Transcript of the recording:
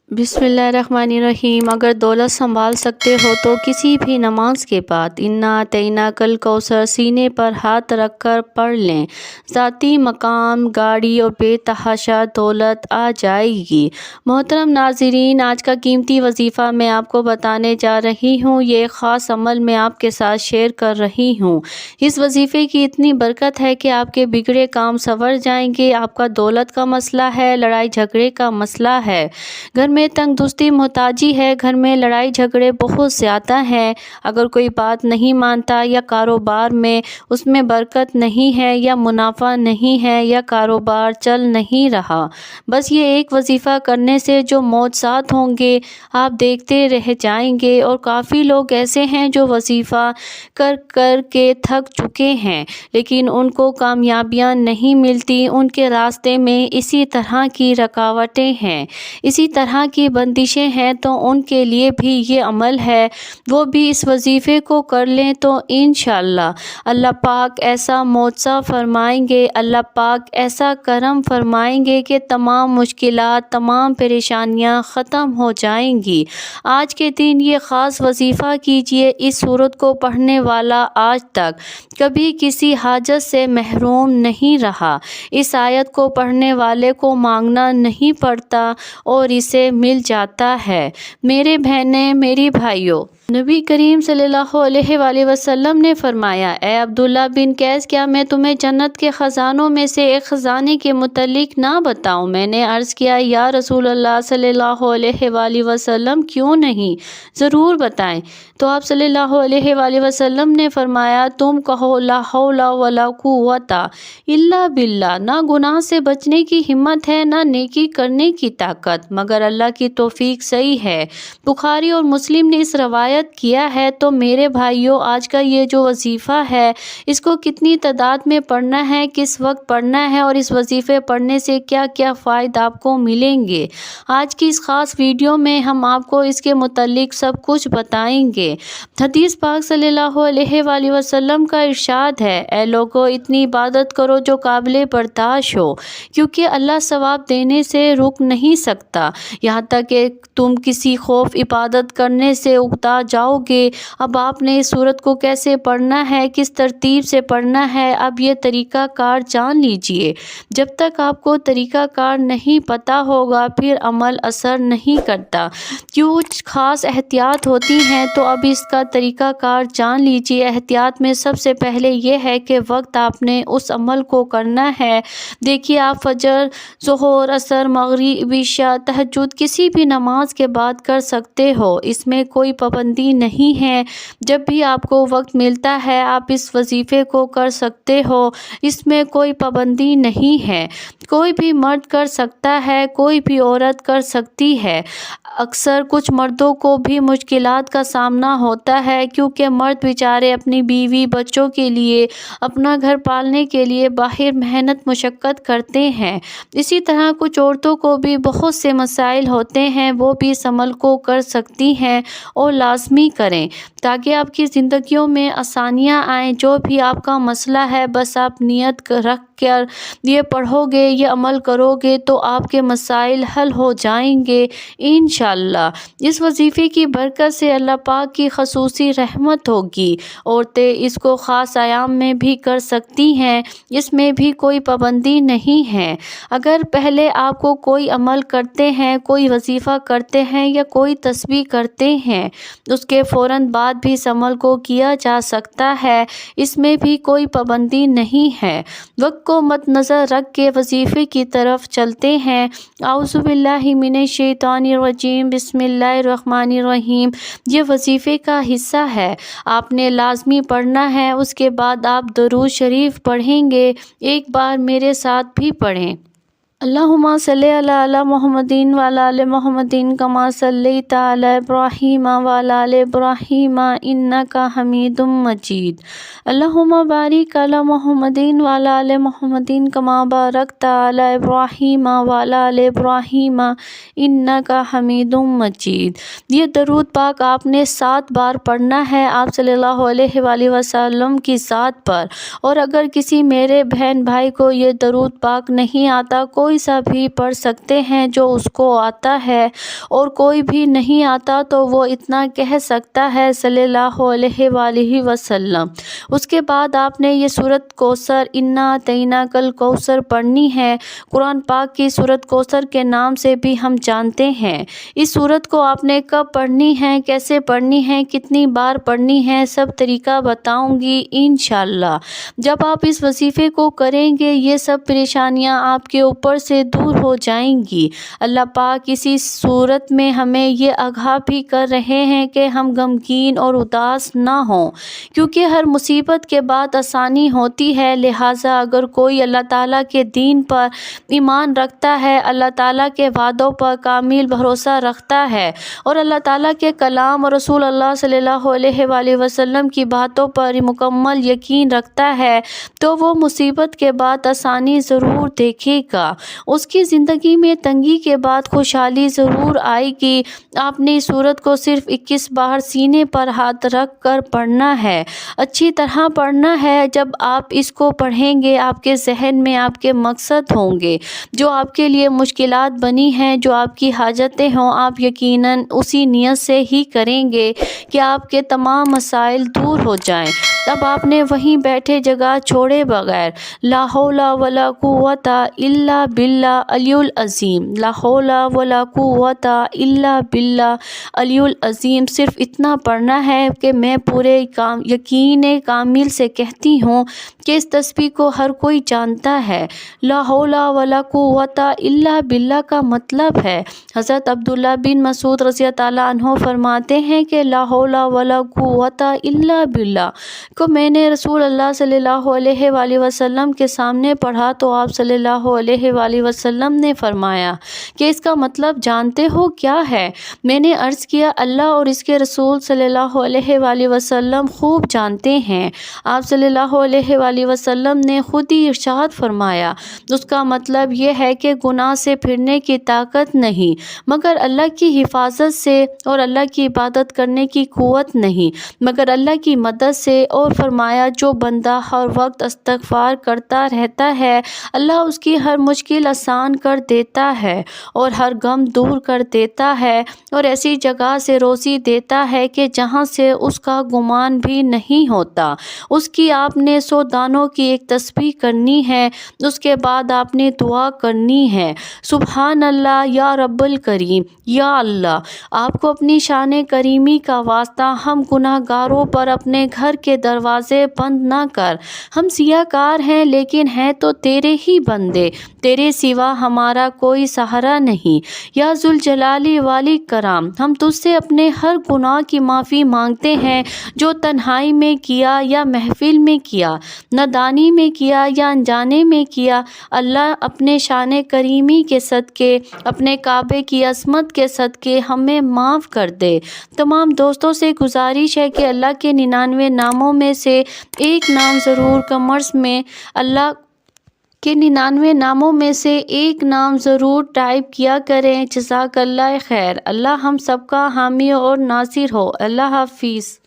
بسم اللہ الرحمن الرحیم۔ اگر دولت سنبھال سکتے ہو تو کسی بھی نماز کے بعد انا اعطیناک الکوثر سینے پر ہاتھ رکھ کر پڑھ لیں، ذاتی مقام، گاڑی اور بے تحاشا دولت آ جائے گی۔ محترم ناظرین، آج کا قیمتی وظیفہ میں آپ کو بتانے جا رہی ہوں۔ یہ ایک خاص عمل میں آپ کے ساتھ شیئر کر رہی ہوں۔ اس وظیفے کی اتنی برکت ہے کہ آپ کے بگڑے کام سنور جائیں گے۔ آپ کا دولت کا مسئلہ ہے، لڑائی جھگڑے کا مسئلہ ہے، گھر میں تنگ دستی محتاجی ہے، گھر میں لڑائی جھگڑے بہت زیادہ ہیں، اگر کوئی بات نہیں مانتا یا کاروبار میں اس میں برکت نہیں ہے یا منافع نہیں ہے یا کاروبار چل نہیں رہا، بس یہ ایک وظیفہ کرنے سے جو معجزات ہوں گے آپ دیکھتے رہ جائیں گے۔ اور کافی لوگ ایسے ہیں جو وظیفہ کر کر کے تھک چکے ہیں لیکن ان کو کامیابیاں نہیں ملتی، ان کے راستے میں اسی طرح کی رکاوٹیں ہیں، اسی طرح کی بندشیں ہیں، تو ان کے لیے بھی یہ عمل ہے، وہ بھی اس وظیفے کو کر لیں تو انشاءاللہ اللہ پاک ایسا معجزہ فرمائیں گے، اللہ پاک ایسا کرم فرمائیں گے کہ تمام مشکلات، تمام پریشانیاں ختم ہو جائیں گی۔ آج کے دن یہ خاص وظیفہ کیجئے۔ اس سورت کو پڑھنے والا آج تک کبھی کسی حاجت سے محروم نہیں رہا، اس آیت کو پڑھنے والے کو مانگنا نہیں پڑتا اور اسے مل جاتا ہے۔ میرے بہنیں، میری بھائیوں، نبی کریم صلی اللہ علیہ وآلہ وسلم نے فرمایا، اے عبداللہ بن قیس، کیا میں تمہیں جنت کے خزانوں میں سے ایک خزانے کے متعلق نہ بتاؤں؟ میں نے عرض کیا، یا رسول اللہ صلی اللہ علیہ وآلہ وسلم، کیوں نہیں، ضرور بتائیں۔ تو آپ صلی اللہ علیہ وآلہ وسلم نے فرمایا، تم کہو لا حول ولا قوت الا باللہ، نہ گناہ سے بچنے کی ہمت ہے، نہ نیکی کرنے کی طاقت مگر اللہ کی توفیق صحیح ہے۔ بخاری اور مسلم نے اس روایت کیا ہے۔ تو میرے بھائیوں، آج کا یہ جو وظیفہ ہے، اس کو کتنی تعداد میں پڑھنا ہے، کس وقت پڑھنا ہے، اور اس وظیفے پڑھنے سے کیا کیا فائدہ آپ کو ملیں گے، آج کی اس خاص ویڈیو میں ہم آپ کو اس کے متعلق سب کچھ بتائیں گے۔ حدیث پاک صلی اللہ علیہ وآلہ وسلم کا ارشاد ہے، اے لوگو، اتنی عبادت کرو جو قابل برداشت ہو، کیونکہ اللہ ثواب دینے سے رک نہیں سکتا یہاں تک کہ تم کسی خوف عبادت کرنے سے اکتا جاؤ گے۔ اب آپ نے اس سورت کو کیسے پڑھنا ہے، کس ترتیب سے پڑھنا ہے، اب یہ طریقہ کار جان لیجئے۔ جب تک آپ کو طریقہ کار نہیں پتہ ہوگا پھر عمل اثر نہیں کرتا۔ کچھ خاص احتیاط ہوتی ہیں، تو اب اس کا طریقہ کار جان لیجئے۔ احتیاط میں سب سے پہلے یہ ہے کہ وقت آپ نے اس عمل کو کرنا ہے۔ دیکھیے، آپ فجر، ظہر، عصر، مغرب، عشاء، تہجد کسی بھی نماز کے بعد کر سکتے ہو، اس میں کوئی پابندی نہیں ہے۔ جب بھی آپ کو وقت ملتا ہے آپ اس وظیفے کو کر سکتے ہو، اس میں کوئی پابندی نہیں ہے، کوئی بھی مرد کر سکتا ہے، کوئی بھی عورت کر سکتی ہے۔ اکثر کچھ مردوں کو بھی مشکلات کا سامنا ہوتا ہے کیونکہ مرد بیچارے اپنی بیوی بچوں کے لیے، اپنا گھر پالنے کے لیے باہر محنت مشقت کرتے ہیں۔ اسی طرح کچھ عورتوں کو بھی بہت سے مسائل ہوتے ہیں، وہ بھی اس عمل کو کر سکتی ہیں اور لازمی کریں تاکہ آپ کی زندگیوں میں آسانیاں آئیں۔ جو بھی آپ کا مسئلہ ہے، بس آپ نیت رکھ کر یہ پڑھو گے، یہ عمل کرو گے تو آپ کے مسائل حل ہو جائیں گے انشاءاللہ۔ اس وظیفے کی برکت سے اللہ پاک کی خصوصی رحمت ہوگی۔ عورتیں اس کو خاص ایام میں بھی کر سکتی ہیں، اس میں بھی کوئی پابندی نہیں ہے۔ اگر پہلے آپ کو کوئی عمل کرتے ہیں، کوئی وظیفہ کرتے ہیں یا کوئی تسبیح کرتے ہیں، اس کے فوراً بعد بھی اس عمل کو کیا جا سکتا ہے، اس میں بھی کوئی پابندی نہیں ہے۔ وقت کو مد نظر رکھ کے وظیفے کی طرف چلتے ہیں۔ اعوذ باللہ من الشیطان الرجیم، بسم اللہ الرحمن الرحیم۔ یہ وظیفے کا حصہ ہے، آپ نے لازمی پڑھنا ہے۔ اس کے بعد آپ درود شریف پڑھیں گے، ایک بار میرے ساتھ بھی پڑھیں۔ اللہم صلی علی محمد وعلی آل محمد کما صلیت علی ابراہیم وعلی آل ابراہیم انک حمید مجید۔ اللہم بارک علی محمد وعلی آل محمد کما بارکت علی ابراہیم وعلی آل ابراہیم انک حمید مجید۔ یہ درود پاک آپ نے 7 بار پڑھنا ہے آپ صلی اللہ علیہ وآلہ وسلم کی ذات پر۔ اور اگر کسی میرے بہن بھائی کو یہ درود پاک نہیں آتا، کوئی سا بھی پڑھ سکتے ہیں جو اس کو آتا ہے، اور کوئی بھی نہیں آتا تو وہ اتنا کہہ سکتا ہے صلی اللہ علیہ وآلہ وسلم۔ اس کے بعد آپ نے یہ سورۃ کوثر انا اعطیناک الکوثر پڑھنی ہے۔ قرآن پاک کی سورۃ کوثر کے نام سے بھی ہم جانتے ہیں۔ اس سورت کو آپ نے کب پڑھنی ہے، کیسے پڑھنی ہے، کتنی بار پڑھنی ہے، سب طریقہ بتاؤں گی انشاءاللہ۔ جب آپ اس وظیفے کو کریں گے یہ سب پریشانیاں آپ کے اوپر سے دور ہو جائیں گی۔ اللہ پاک اسی صورت میں ہمیں یہ آگاہ بھی کر رہے ہیں کہ ہم غمگین اور اداس نہ ہوں، کیونکہ ہر مصیبت کے بعد آسانی ہوتی ہے۔ لہٰذا اگر کوئی اللہ تعالیٰ کے دین پر ایمان رکھتا ہے، اللہ تعالیٰ کے وعدوں پر کامل بھروسہ رکھتا ہے، اور اللہ تعالیٰ کے کلام اور رسول اللہ صلی اللہ علیہ وآلہ وسلم کی باتوں پر مکمل یقین رکھتا ہے، تو وہ مصیبت کے بعد آسانی ضرور دیکھے گا۔ اس کی زندگی میں تنگی کے بعد خوشحالی ضرور آئے گی۔ آپ نے اس سورت کو صرف 21 بار سینے پر ہاتھ رکھ کر پڑھنا ہے، اچھی طرح پڑھنا ہے۔ جب آپ اس کو پڑھیں گے آپ کے ذہن میں آپ کے مقصد ہوں گے، جو آپ کے لیے مشکلات بنی ہیں، جو آپ کی حاجتیں ہوں، آپ یقیناً اسی نیت سے ہی کریں گے کہ آپ کے تمام مسائل دور ہو جائیں۔ اب آپ نے وہیں بیٹھے جگہ چھوڑے بغیر لا حول ولا قوت الا باللہ العلی العظیم، لا حول ولا قوت الا باللہ العلی العظیم، صرف اتنا پڑھنا ہے کہ میں پورے یقین کامل سے کہتی ہوں کہ اس تسبیح کو ہر کوئی جانتا ہے۔ لا حول ولا قوت الا باللہ کا مطلب ہے، حضرت عبداللہ بن مسعود رضی اللہ عنہ فرماتے ہیں کہ لا حول ولا قوت الا باللہ کو میں نے رسول اللہ صلی اللہ علیہ وآلہ وسلم کے سامنے پڑھا تو آپ صلی اللہ علیہ وآلہ وسلم نے فرمایا کہ اس کا مطلب جانتے ہو کیا ہے؟ میں نے عرض کیا اللہ اور اس کے رسول صلی اللہ علیہ وآلہ وسلم خوب جانتے ہیں۔ آپ صلی اللہ علیہ وآلہ وسلم نے خود ہی ارشاد فرمایا، اس کا مطلب یہ ہے کہ گناہ سے پھرنے کی طاقت نہیں مگر اللہ کی حفاظت سے، اور اللہ کی عبادت کرنے کی قوت نہیں مگر اللہ کی مدد سے، اور فرمایا جو بندہ ہر وقت استغفار کرتا رہتا ہے اللہ اس کی ہر مشکل آسان کر دیتا ہے اور ہر غم دور کر دیتا ہے، اور ایسی جگہ سے روزی دیتا ہے کہ جہاں سے اس کا گمان بھی نہیں ہوتا۔ اس کی آپ نے 100 دانوں کی ایک تسبیح کرنی ہے، اس کے بعد آپ نے دعا کرنی ہے، سبحان اللہ یا رب الکریم، یا اللہ آپ کو اپنی شان کریمی کا واسطہ ہم گناہ گاروں پر اپنے گھر کے دروازے بند نہ کر۔ ہم سیاہ کار ہیں لیکن ہیں تو تیرے ہی بندے، تیرے سوا ہمارا کوئی سہارا نہیں۔ یا ذوالجلال والاکرام، ہم تجھ سے اپنے ہر گناہ کی معافی مانگتے ہیں جو تنہائی میں کیا یا محفل میں کیا، نادانی میں کیا یا انجانے میں کیا۔ اللہ اپنے شان کریمی کے صدقے، اپنے کعبے کی عظمت کے صدقے ہمیں معاف کر دے۔ تمام دوستوں سے گزارش ہے کہ اللہ کے 99 ناموں میں سے ایک نام ضرور کمرس میں اللہ کے 99 ناموں میں سے ایک نام ضرور ٹائپ کیا کریں۔ جزاک اللہ خیر۔ اللہ ہم سب کا حامی اور ناصر ہو۔ اللہ حافظ۔